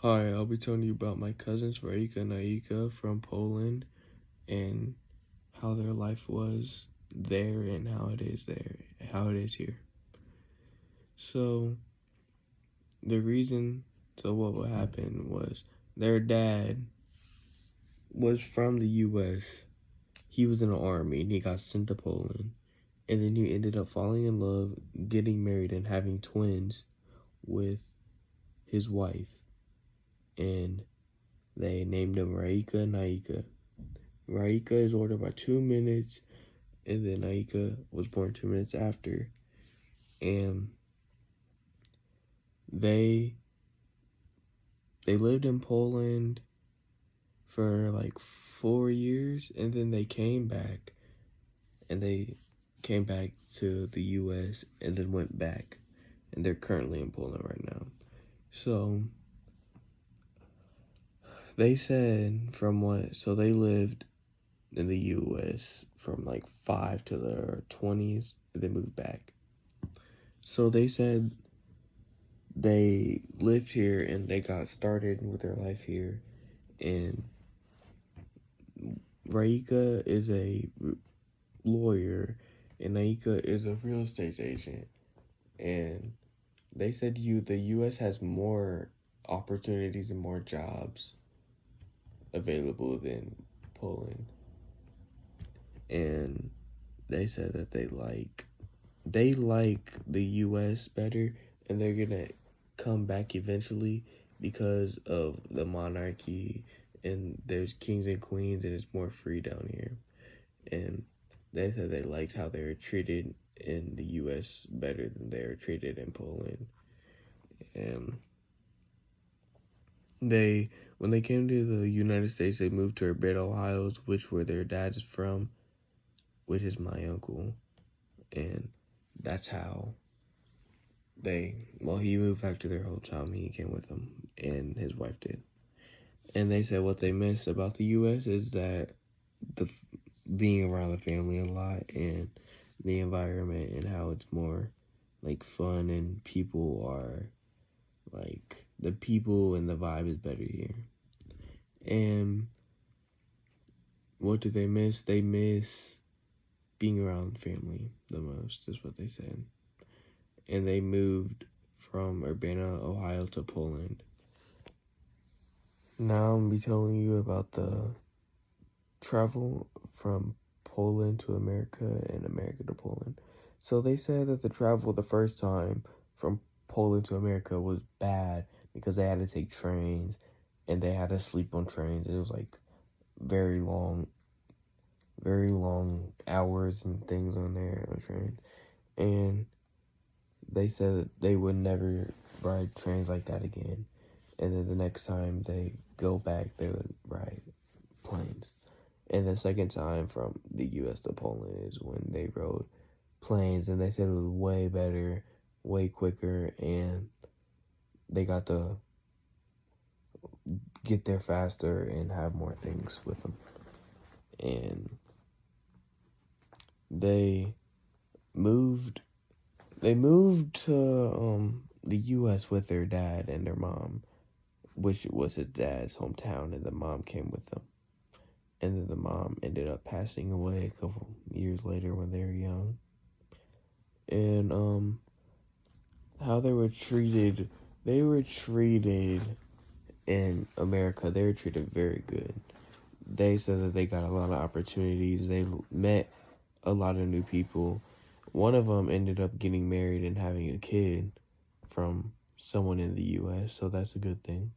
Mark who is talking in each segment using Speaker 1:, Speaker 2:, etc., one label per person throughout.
Speaker 1: Hi, I'll be telling you about my cousins Raika and Aika from Poland and how their life was there and how it is there, how it is here. So, the reason, what would happen was their dad was from the US. He was in the army and he got sent to Poland. And then he ended up falling in love, getting married, and having twins with his wife. And they named them Raika and Aika. Raika is older by 2 minutes, and then Aika was born 2 minutes after. And they lived in Poland for like 4 years, and then they came back, and they came back to the U.S. and then went back, and they're currently in Poland right now. So they said they lived in the U.S. from like 5 to their 20s, and they moved back. So they said they lived here and they got started with their life here. And Raika is a lawyer and Naika is a real estate agent. And they said the U.S. has more opportunities and more jobs available than Poland. And they said that they like the U.S. better, and they're gonna come back eventually because of the monarchy, and there's kings and queens, and it's more free down here. And they said they liked how they were treated in the U.S. better than they were treated in Poland. And when they came to the United States, they moved to Urbana, Ohio, which where their dad is from, which is my uncle. And that's how he moved back to their hometown. He came with them, and his wife did. And they said what they miss about the U.S. is that the being around the family a lot and the environment and how it's more like fun and people are like the people and the vibe is better here. And what do they miss? They miss being around family the most, is what they said. And they moved from Urbana, Ohio to Poland. Now I'm gonna be telling you about the travel from Poland to America and America to Poland. So they said that the travel the first time from Poland to America was bad because they had to take trains and they had to sleep on trains. It was like very very long hours and things on there on trains. And they said that they would never ride trains like that again. And then the next time they go back, they would ride planes. And the second time from the U.S. to Poland is when they rode planes, and they said it was way better, way quicker, and they got to get there faster and have more things with them. And they moved to the U.S. with their dad and their mom, which was his dad's hometown, and the mom came with them. And then the mom ended up passing away a couple years later when they were young. And how they were treated in America. They were treated very good. They said that they got a lot of opportunities. They met a lot of new people. One of them ended up getting married and having a kid from someone in the U.S., so that's a good thing.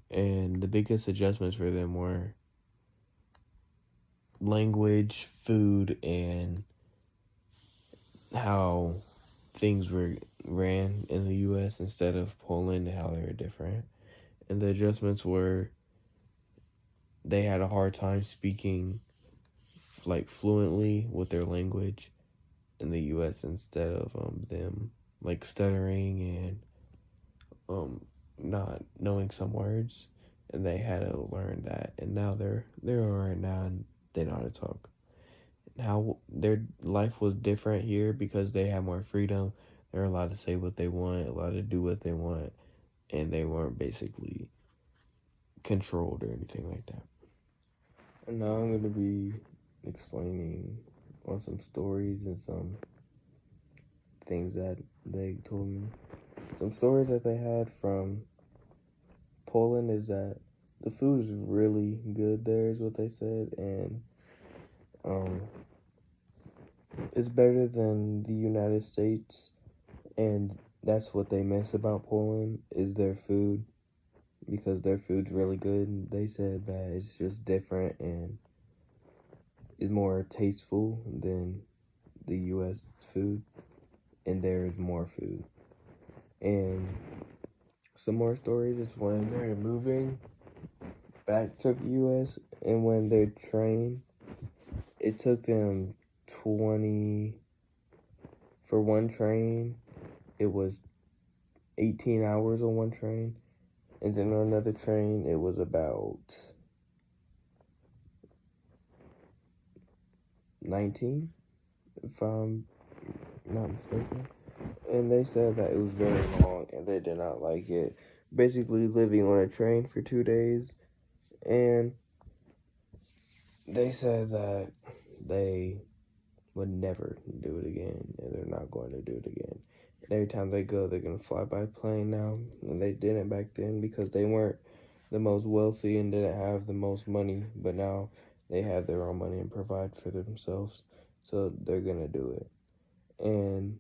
Speaker 1: And the biggest adjustments for them were language, food, and how things were ran in the U.S. instead of Poland, and how they were different. And the adjustments were they had a hard time speaking like fluently with their language in the U.S. instead of them like stuttering and not knowing some words, and they had to learn that. And now they're all right now, and they know how to talk. How their life was different here because they had more freedom. They're allowed to say what they want, allowed to do what they want, and they weren't basically controlled or anything like that. And now I'm going to be explaining on some stories and some things that they told me. Some stories that they had from Poland is that the food is really good there, is what they said, and it's better than the United States, and that's what they miss about Poland is their food, because their food's really good. And they said that it's just different and is more tasteful than the U.S. food, and there is more food. And some more stories is when they're moving back to the U.S. and when their train, it took them 20, for one train, it was 18 hours on one train. And then on another train, it was about 19, if I'm not mistaken. And they said that it was very long and they did not like it. Basically living on a train for 2 days. And they said that they would never do it again, and they're not going to do it again. And every time they go, they're going to fly by plane now. And they didn't back then because they weren't the most wealthy and didn't have the most money. But now they have their own money and provide for themselves. So they're going to do it. And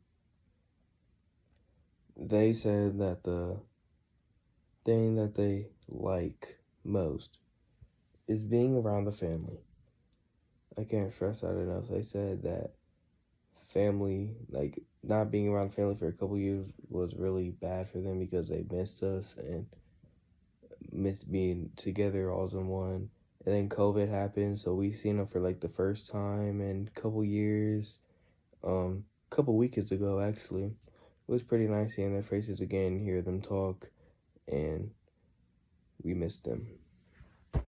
Speaker 1: they said that the thing that they like most is being around the family. I can't stress that enough. They said that family, like not being around family for a couple years was really bad for them because they missed us and missed being together all in one. And then COVID happened, so we seen them for like the first time in a couple years. Couple weekends ago actually. It was pretty nice seeing their faces again, hear them talk, and we missed them.